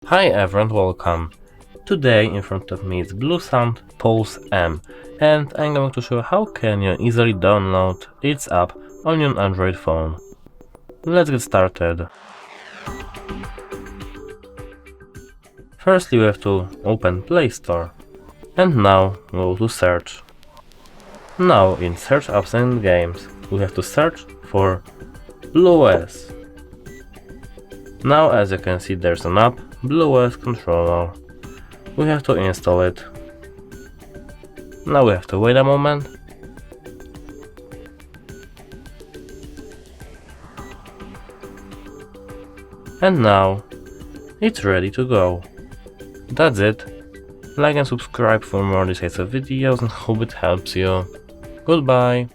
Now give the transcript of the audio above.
Hi everyone, welcome. Today in front of me is Bluesound Pulse M, and I'm going to show you how can you easily download its app on your Android phone. Let's get started. Firstly, we have to open Play Store, and now go to search. Now in search apps and games, we have to search for BlueOS. Now as you can see, there's an app, BlueOS Controller. We have to install it. Now we have to wait a moment. And now it's ready to go. That's it. Like and subscribe for more these types of videos and hope it helps you. Goodbye.